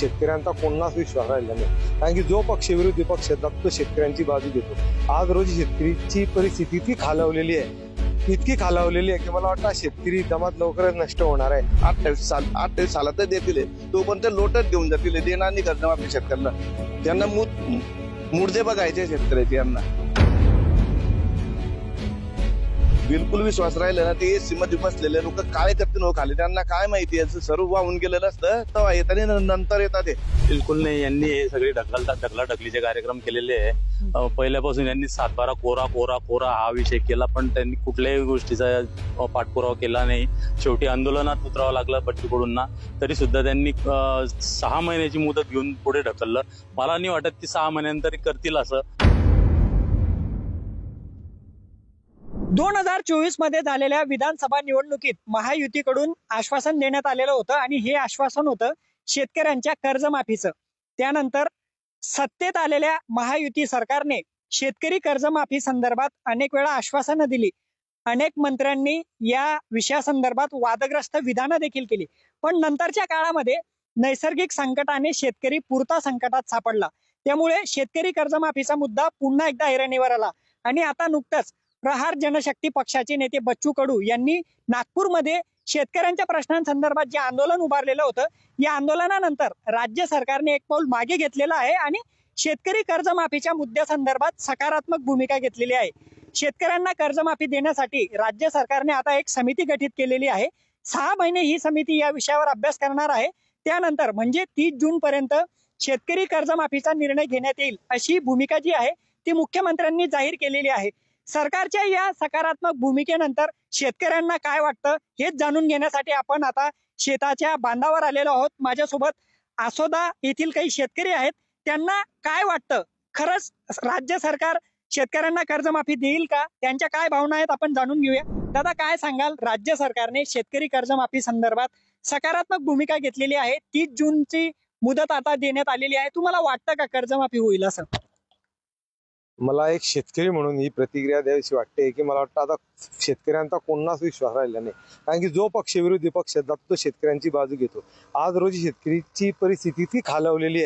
शेतकऱ्यांचा कोणाच विश्वास राहिला नाही, कारण की जो पक्ष विरोधी पक्ष तो शेतकऱ्यांची बाजू घेतो। आज रोजी शेतकरीची परिस्थिती इतकी खालावलेली आहे की मला वाटतं शेतकरी दमात लवकरच नष्ट होणार आहे। 28 सालात देतील तो पण ते लोटच घेऊन जातील, देणार नाही कर्जमाफी शेतकऱ्यांना। त्यांना मुर्दे बघायचे शेतकऱ्याचे, यांना बिलकुल विश्वास राहिला ना। ते एसी मध्ये बसलेले लोक काय करतील हो खाली, त्यांना काय माहिती, याचं सर्व वाहून गेलेलं असतं तेव्हा येतात आणि नंतर येतात ते। बिलकुल नाही, यांनी हे सगळे ढकलाढकलीचे कार्यक्रम केलेले आहे। पहिल्यापासून यांनी 7-12 कोरा हा विषय केला, पण त्यांनी कुठल्याही गोष्टीचा पाठपुरावा केला नाही। शेवटी आंदोलनात उतरावं लागलं बच्चू कडूंना, तरी सुद्धा त्यांनी 6 महिन्याची मुदत घेऊन पुढे ढकललं। मला नाही वाटत की 6 महिन्यानंतर करतील असं। 2024 मध्ये झालेल्या विधानसभा निवडणुकीत महायुतीकडून आश्वासन देण्यात आलेलं होतं आणि हे आश्वासन होतं शेतकऱ्यांच्या कर्जमाफीचं। त्यानंतर सत्तेत आलेल्या महायुती सरकारने शेतकरी कर्जमाफी संदर्भात अनेक वेळा आश्वासनं दिली, अनेक मंत्र्यांनी या विषयासंदर्भात वादग्रस्त विधानं देखील केली, पण नंतरच्या काळामध्ये नैसर्गिक संकटाने शेतकरी पुरता संकटात सापडला। त्यामुळे शेतकरी कर्जमाफीचा मुद्दा पुन्हा एकदा ऐरणीवर आला आणि आता नुकतंच प्रहार जनशक्ती पक्षाचे नेते बच्चू कडू यांनी नागपूरमध्ये शेतकऱ्यांच्या प्रश्नांसंदर्भात जे आंदोलन उभारलेलं होतं, या आंदोलनानंतर राज्य सरकारने एक पाऊल मागे घेतलेलं आहे आणि शेतकरी कर्जमाफीच्या मुद्द्यासंदर्भात सकारात्मक भूमिका घेतलेली आहे। शेतकऱ्यांना कर्जमाफी देण्यासाठी राज्य सरकारने आता एक समिती गठीत केलेली आहे। 6 महिने ही समिती या विषयावर अभ्यास करणार आहे। त्यानंतर म्हणजे 30 जून पर्यंत शेतकरी कर्जमाफीचा निर्णय घेण्यात येईल अशी भूमिका जी आहे ती मुख्यमंत्र्यांनी जाहीर केलेली आहे। सरकारच्या या सकारात्मक भूमिकेनंतर शेतकऱ्यांना काय वाटतं हेच जाणून घेण्यासाठी आपण आता शेताच्या बांधावर आलेलो आहोत। माझ्यासोबत आसोदा येथील काही शेतकरी आहेत, त्यांना काय वाटतं, खरंच राज्य सरकार शेतकऱ्यांना कर्जमाफी देईल का, त्यांच्या काय भावना आहेत आपण जाणून घेऊया। दादा, काय सांगाल, राज्य सरकारने शेतकरी कर्जमाफी संदर्भात सकारात्मक भूमिका घेतलेली आहे, 30 जूनची मुदत आता देण्यात आलेली आहे, तुम्हाला वाटतं का कर्जमाफी होईल असं? मला एक शेतकरी म्हणून ही प्रतिक्रिया द्यावीशी वाटते की मला वाटतं आता शेतकऱ्यांचा कोणाच विश्वास राहिला नाही, कारण की जो पक्ष विरोधी पक्ष तो शेतकऱ्यांची बाजू घेतो। आज रोजी शेतकरीची परिस्थिती इतकी खालावलेली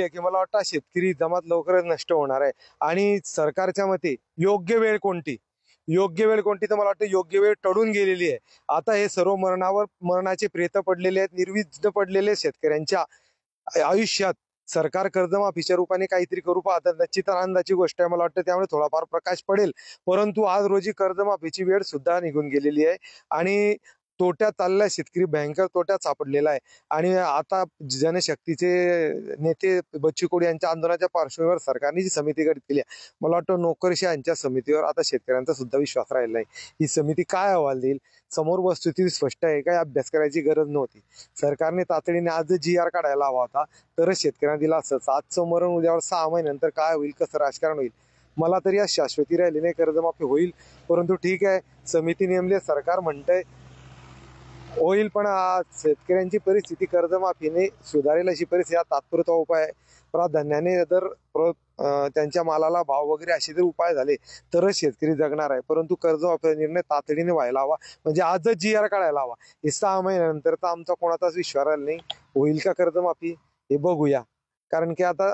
आहे की मला वाटतं शेतकरी दमात लवकरच नष्ट होणार आहे। आणि सरकारच्या मते योग्य वेळ कोणती तर मला वाटतं योग्य वेळ टळून गेलेली आहे। आता हे सर्व मरणाचे प्रेत पडलेले आहेत, निर्विघ्न पडलेले शेतकऱ्यांच्या आयुष्यात सरकार कर्जमाफीच्या रूपाने काहीतरी करू पाहतात, निश्चित आनंदाची गोष्ट आहे। मला वाटतं त्यामुळे थोडाफार प्रकाश पडेल, परंतु आज रोजी कर्जमाफीची वेळ सुद्धा निघून गेलेली आहे आणि तोट्यात चाललेला शेतकरी भयंकर तोट्यात सापडलेला आहे। आणि आता जनशक्तीचे नेते बच्चू कडू यांच्या आंदोलनाच्या पार्श्वभूमीवर सरकारने जी समिती गठीत केली आहे, मला वाटतं नोकरशाहांच्या समितीवर आता शेतकऱ्यांचा सुद्धा विश्वास राहिला नाही। ही समिती काय अहवाल देईल, समोर वस्तुस्थिती स्पष्ट आहे, काय अभ्यास करायची गरज नव्हती। सरकारने तातडीने आज GR काढायला हवा होता, तरच शेतकऱ्यांना दिला असं। आजचं मरण उद्यावर 6 महिन्यानंतर काय होईल, कसं राजकारण होईल, मला तरी आज शाश्वती राहिली नाही। कर्जमाफी होईल, परंतु ठीक आहे, समिती नेमली, सरकार म्हणतंय होईल, पण शेतकऱ्यांची परिस्थिती कर्जमाफीने सुधारेल अशी परिस्थिती तात्पुरता उपाय प्राधान्याने जर त्यांच्या मालाला भाव वगैरे असे जर उपाय झाले तरच शेतकरी जगणार आहे। परंतु कर्जमाफीचा निर्णय तातडीने व्हायला हवा, म्हणजे आजच GR काढायला हवा। हे 6 महिन्यानंतर तर आमचा कोणाचाच विश्वास राहिला नाही। होईल का कर्जमाफी हे बघूया, कारण की आता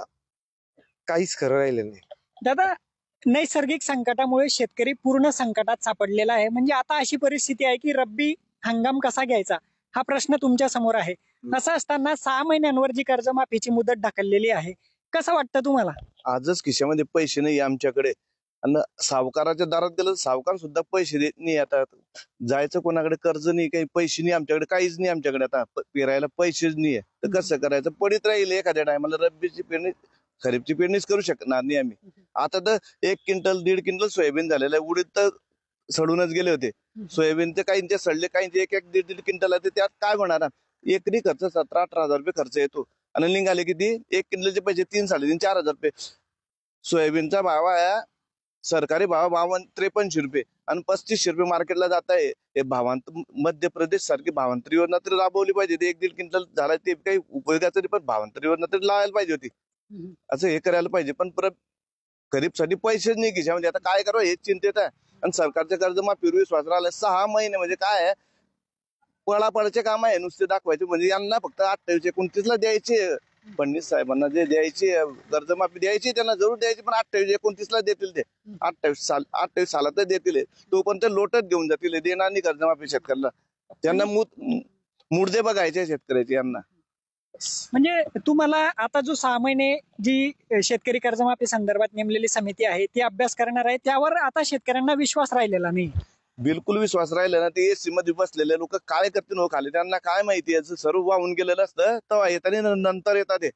काहीच खरं राहिलेलं नाही। दादा, नैसर्गिक संकटामुळे शेतकरी पूर्ण संकटात सापडलेला आहे, म्हणजे आता अशी परिस्थिती आहे की रब्बी हंगाम कसा घ्यायचा हा प्रश्न तुमच्या समोर आहे। असं असताना 6 महिन्यांवर जी कर्जमाफीची मुदत ढकललेली आहे, कसं वाटतं तुम्हाला? आजच खिशामध्ये पैसे नाही आमच्याकडे आणि सावकाराच्या दारात गेलं, सावकार सुद्धा पैसे देत नाही। आता जायचं कोणाकडे, कर्ज नाही, काही पैसे नाही आमच्याकडे, काहीच नाही आमच्याकडे। आता पेरायला पैसेच नाहीये तर कसं करायचं, पडीत राहील। एखाद्या टायमाला रब्बीची पेरणी खरीपची पेरणीच करू शकणार नाही आम्ही। आता तर 1 क्विंटल 1.5 क्विंटल सोयाबीन झालेलं आहे, उडीद तर सडूनच गेले होते। सोयाबीनचे काहींचे सडले, काहींचे 1-1.5 क्विंटल आहे, त्यात काय होणार? एकरी खर्च 17-18 हजार रुपये खर्च येतो आणि निघाले किती, 1 क्विंटलचे पैसे 3-3.5-4 हजार रुपये। सोयाबीनचा भाव आहे सरकारी भाव 53 रुपये आणि 35 रुपये मार्केटला जात आहे। हे मध्य प्रदेश सारखी भावांतर योजना तरी राबवली पाहिजे। ते 1-1.5 क्विंटल झाला ते काही उपयोगाचं नाही, पण भावांतर योजना तरी लावायला पाहिजे होती, असं हे करायला पाहिजे। पण खरीपसाठी पैसेच नाही खिशामध्ये, आता काय करावं हेच चिंतेत आहे। आणि सरकारच्या कर्जमाफीवर विश्वास राहिला 6 महिने म्हणजे काय आहे, पळापळाचे काम आहे नुसते दाखवायचे. म्हणजे यांना फक्त 28-29 द्यायचे. फडणवीस साहेबांना जे द्यायची कर्जमाफी द्यायची त्यांना जरूर द्यायची, पण 28-29 देतील ते. 28 सालात देतील. तोपर्यंत लोटत घेऊन जातील. देणार नाही कर्जमाफी शेतकऱ्याला. त्यांना मुर्दे बघायचे शेतकऱ्याचे यांना. म्हणजे तुम्हाला आता जो 6 महिने जी शेतकरी कर्जमाफी संदर्भात नेमलेली समिती आहे ती अभ्यास करणार आहे, त्यावर आता शेतकऱ्यांना विश्वास राहिलेला नाही. बिलकुल विश्वास राहिला ना. ते एसी मध्ये बसलेले लोक काय करतील हो खाली, त्यांना काय माहिती. याचं सर्व वाहून गेलेलं असतं तेव्हा येतात आणि नंतर येतात. ते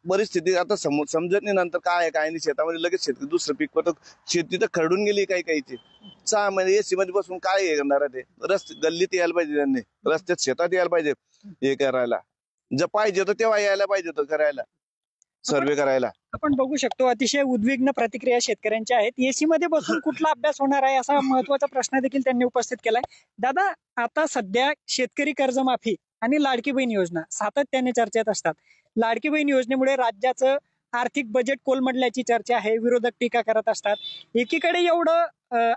परिस्थिती आता समजत नाही नंतर काय आहे काय नाही. शेतामध्ये लगेच शेतकरी दुसरं पीक करतो. शेती तर खरडून गेली काही काहीची. 6 महिने एसी मध्ये बसून काय हे करणार आहे. ते रस्ते गल्लीत यायला पाहिजे, त्यांनी रस्त्यात शेतात यायला पाहिजे. हे करायला जे पाहिजे होतं तेव्हा यायला पाहिजे होतं करायला, सर्वे करायला. आपण बघू शकतो अतिशय उद्विग्न प्रतिक्रिया शेतकऱ्यांच्या आहेत. एसी मध्ये बसून कुठला अभ्यास होणार आहे असा महत्वाचा प्रश्न देखील त्यांनी उपस्थित केलाय. दादा, आता सध्या शेतकरी कर्जमाफी आणि लाडकी बहीण योजना सातत्याने चर्चेत असतात. लाडकी बहीण योजनेमुळे राज्याचं आर्थिक बजेट कोलमडल्याची चर्चा आहे. विरोधक टीका करत असतात. एकीकडे एवढं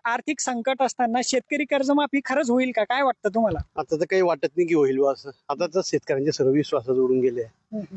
आर्थिक संकट असताना शेतकरी कर्जमाफी खरंच होईल का? काय वाटतं तुम्हाला? आता तर काही वाटत नाही की होईल असं. आता तर शेतकऱ्यांचे सर्व विश्वास जोडून गेले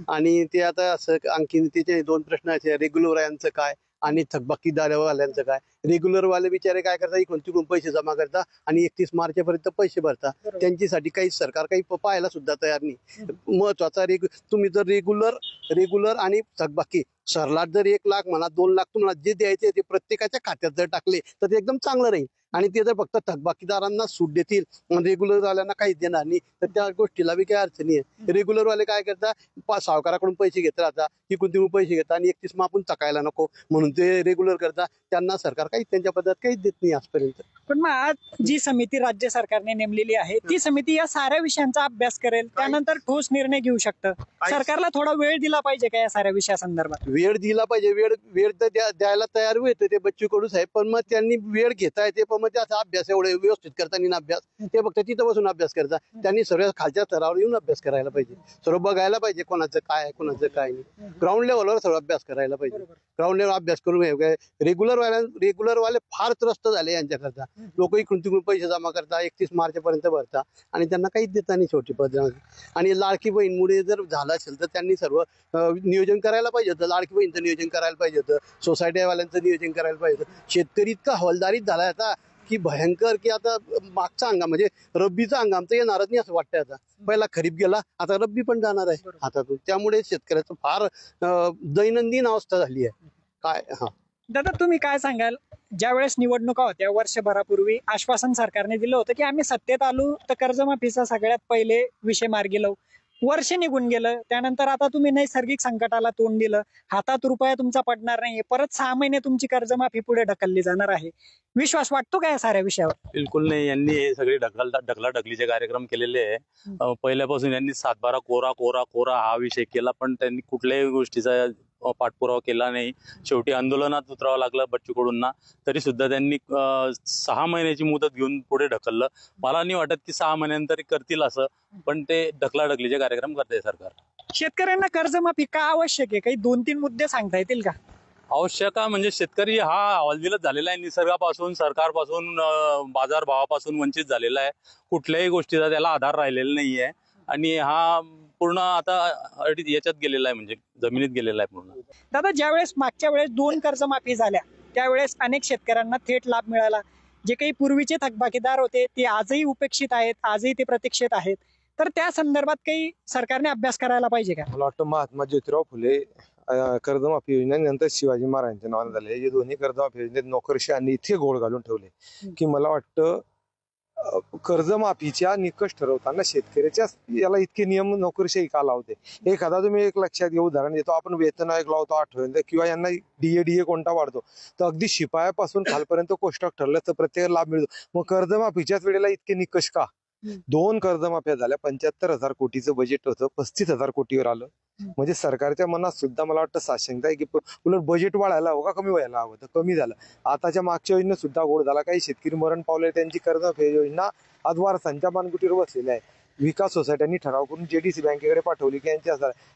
आणि ते आता असं आणखी त्याचे 2 प्रश्न आहेत. रेग्युलर यांचं काय आणि थकबाकीदारवाल्यांचं काय. रेग्युलर वाले बिचारे काय करतात, इकडून तिकडून पैसे जमा करतात आणि 31 मार्चपर्यंत पैसे भरतात. त्यांच्यासाठी काही सरकार काही पाहायला सुद्धा तयार नाही. महत्वाचा तुम्ही जर रेग्युलर आणि थकबाकी सरलाट जर 1 लाख म्हणा 2 लाख तुम्हाला जे द्यायचे ते प्रत्येकाच्या खात्यात जर टाकले तर ते एकदम चांगलं राहील. आणि ते जर फक्त थकबाकीदारांना सूट देतील, रेग्युलर वाल्यांना काहीच देणार नाही, तर त्या गोष्टीला बी काही अडचणी आहे. रेग्युलर वाले काय करतात, सावकाराकडून पैसे घेत राहतात, इकडून तिकडून पैसे घेतात आणि 31 मापून थकायला नको म्हणून ते रेग्युलर करतात. त्यांना सरकार काही त्यांच्या पद्धत काहीच देत नाही आजपर्यंत. पण मग आज जी समिती राज्य सरकारने नेमलेली आहे ती समिती या साऱ्या विषयांचा अभ्यास करेल, त्यानंतर ठोस निर्णय घेऊ शकतं. सरकारला थोडा वेळ दिला पाहिजे का या साऱ्या विषयासंदर्भात? वेळ दिला पाहिजे. वेळ तर द्यायला तयार होते ते बच्चू कडू साहेब, पण मग त्यांनी वेळ घेता येते. पण मग त्याचा अभ्यास एवढे व्यवस्थित करता नाही अभ्यास. ते फक्त तिथं बसून अभ्यास करतात. त्यांनी सर्व खालच्या स्तरावर येऊन अभ्यास करायला पाहिजे. सर्व बघायला पाहिजे कोणाचं काय आहे कोणाचं काय नाही. ग्राउंड लेवलवर सर्व अभ्यास करायला पाहिजे. ग्राउंड लेवल अभ्यास करून रेग्युलर वाले फार त्रस्त झाले यांच्याकरता. लोक इकडून तिकडून पैसे जमा करतात, 31 मार्चपर्यंत भरतात आणि त्यांना काहीच देता नाही शेवटी पद्धत. आणि लाडकी बहीणमुळे जर झालं असेल तर त्यांनी सर्व नियोजन करायला पाहिजे होतं. लाडकी बहीणचं नियोजन करायला पाहिजे होतं. सोसायटीवाल्यांचं नियोजन करायला पाहिजे होतं. शेतकरी इतका हवालदारीत झाला आता की भयंकर, की आता मागचा हंगाम म्हणजे रब्बीचा हंगाम तर येणारच नाही असं वाटतंय. आता पहिला खरीप गेला, आता रब्बी पण जाणार आहे हातातून. त्यामुळे शेतकऱ्याचं फार दैनंदिन अवस्था झाली आहे. काय दादा, तुम्ही काय सांगाल? ज्या वेळेस निवडणुका होत्या वर्षभरापूर्वी आश्वासन सरकारने दिलं होतं की आम्ही सत्तेत आलो तर कर्जमाफीचा सगळ्यात पहिले विषय मार्गी लावू. वर्ष निघून गेलं, त्यानंतर आता तुम्ही नैसर्गिक संकटाला तोंड दिलं, हातात रुपया तुमचा पडणार नाहीये, परत 6 महिने तुमची कर्जमाफी पुढे ढकलली जाणार आहे. विश्वास वाटतो का या साऱ्या विषयावर? बिलकुल नाही. यांनी हे सगळे ढकलाढकलीचे कार्यक्रम केलेले आहे. पहिल्यापासून यांनी 7/12 कोरा हा विषय केला, पण त्यांनी कुठल्याही गोष्टीचा पाठपुरावा केला नाही. शेवटी आंदोलनात उतरावं लागलं बच्चू कडूंना. तरी सुद्धा त्यांनी 6 महिन्याची मुदत घेऊन पुढे ढकललं. मला नाही वाटत की 6 महिन्यानंतर करतील असं, पण ते ढकलाढकलीचे कार्यक्रम करते सरकार. शेतकऱ्यांना कर्जमाफी का आवश्यक आहे? काही 2-3 मुद्दे सांगता येतील का? आवश्यक म्हणजे शेतकरी हा हवालदिलच झालेला आहे. निसर्गापासून, सरकारपासून, बाजारभावापासून वंचित झालेला आहे. कुठल्याही गोष्टीचा त्याला आधार राहिलेला नाहीये आणि हा पूर्ण आता याच्यात गेलेला आहे, म्हणजे जमिनीत गेलेला आहे पूर्ण. दादा, ज्यावेळेस मागच्या वेळेस 2 कर्जमाफी झाल्या त्यावेळेस अनेक शेतकऱ्यांना थेट लाभ मिळाला. जे काही पूर्वीचे थकबाकीदार होते ते आजही उपेक्षित आहेत, आजही ते प्रतीक्षेत आहेत. तर त्या संदर्भात काही सरकारने अभ्यास करायला पाहिजे का? मला वाटतं महात्मा ज्योतिराव फुले कर्जमाफी योजनेनंतर शिवाजी महाराजांच्या नावाने झाले. हे दोन्ही कर्जमाफी योजनेत नोकरशाही इतके घोळ घालून ठेवले की मला वाटतं कर्जमाफीच्या निकष ठरवताना शेतकऱ्याच्या याला इतके नियम नोकरशाही का लावते. एखादा तुम्ही एक लक्षात घेऊ उदाहरण देतो. आपण वेतन आयोग लावतो 8 किंवा यांना डीए कोणता वाढतो, तर अगदी शिपायापासून खालपर्यंत कोष्टक ठरलं तर प्रत्येक लाभ मिळतो. मग कर्जमाफीच्याच वेळेला इतके निकष का? 2 कर्जमाफ्या झाल्या, 75,000 कोटीचं बजेट होतं, 35,000 कोटीवर आलं. म्हणजे सरकारच्या मनात सुद्धा मला वाटतं साशंकता आहे की उलट बजेट वाढायला हवं का कमी व्हायला हवं, तर कमी झालं. आताच्या मागच्या योजनेत सुद्धा गोड झाला. काही शेतकरी मरण पावले, त्यांची कर्जमाफी योजना आज वारसांच्या मानगुटीवर बसलेली आहे. विकास सोसायट्यांनी ठराव करून जेडीसी बँकेकडे पाठवली की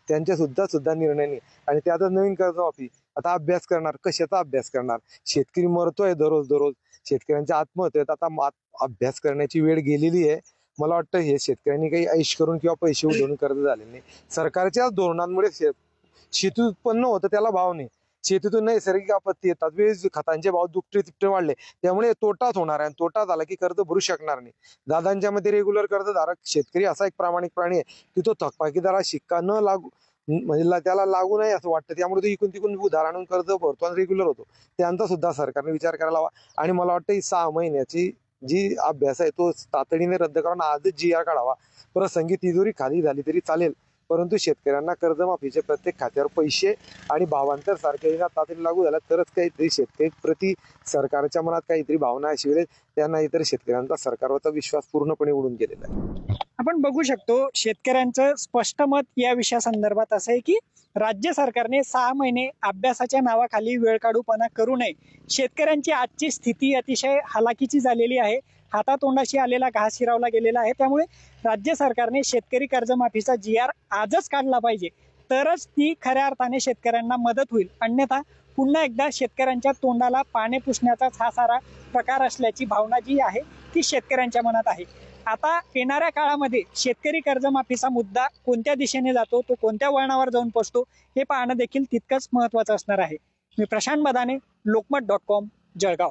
त्यांच्या सुद्धा निर्णय नाही. आणि त्यातच नवीन कर्जमाफी. आता अभ्यास करणार, कशाचा अभ्यास करणार? शेतकरी मरतोय दररोज. शेतकऱ्यांच्या आत्महत्येत आता अभ्यास करण्याची वेळ गेलेली आहे. मला वाटतं हे शेतकऱ्यांनी काही ऐश करून किंवा पैसे उधळून कर्ज झाले नाही. सरकारच्या धोरणांमुळे शेती उत्पन्न होतं त्याला भाव नाही. शेतीतून नैसर्गिक आपत्ती येतात, वेळेस खतांचे भाव दुपटे तिपटे वाढले, त्यामुळे तोटाच होणार आहे. तोटा झाला की कर्ज भरू शकणार नाही. दादांच्या मध्ये रेग्युलर कर्जधारक शेतकरी असा एक प्रामाणिक प्राणी आहे की तो थकबाकीदारा शिक्का न लागू म्हणजे त्याला लागू नये असं वाटतं. त्यामुळे तो इकून तिकून उधार आणून कर्ज भरतो आणि रेग्युलर होतो. त्यांचा सुद्धा सरकारने विचार करायला हवा. आणि मला वाटतं ही 6 महिन्याची जी अभ्यास आहे तो तातडीने रद्द करून आजच GR काढावा. प्रसंगी तिजोरी खाली झाली तरी चालेल, परंतु शेतकऱ्यांना कर्जमाफीचे प्रत्येक खात्यावर पैसे आणि भावांतर सारख्या योजना तातडीने लागू झाल्या तरच काहीतरी शेतकरी प्रति सरकारच्या मनात काहीतरी भावना अशी वेळेस त्यांना इतर शेतकऱ्यांचा सरकारवरचा विश्वास पूर्णपणे उडून गेलेला आहे. आपण बघू शकतो शेतकऱ्यांचं स्पष्ट मत या विषयासंदर्भात असं आहे की राज्य सरकारने 6 महिने अभ्यासाच्या नावाखाली वेळकाढूपणा करू नये. शेतकऱ्यांची आजची स्थिती अतिशय हालाकीची झालेली आहे. हातातोंडाशी आलेला घास हिरावला गेलेला आहे. त्यामुळे राज्य सरकारने शेतकरी कर्जमाफीचा GR आजच काढला पाहिजे, तरच ती खऱ्या अर्थाने शेतकऱ्यांना मदत होईल. अन्यथा पुन्हा एकदा शेतकऱ्यांच्या तोंडाला पाणी पुसण्याचाच हा सारा प्रकार असल्याची भावना जी आहे ती शेतकऱ्यांच्या मनात आहे. आता येणाऱ्या काळामध्ये शेतकरी कर्जमाफीचा मुद्दा कोणत्या दिशेने जातो, तो कोणत्या वळणावर जाऊन पोहोचतो हे पाहणं देखील तितकंच महत्त्वाचं असणार आहे. मी प्रशांत बदाने, लोकमत.com, जळगाव.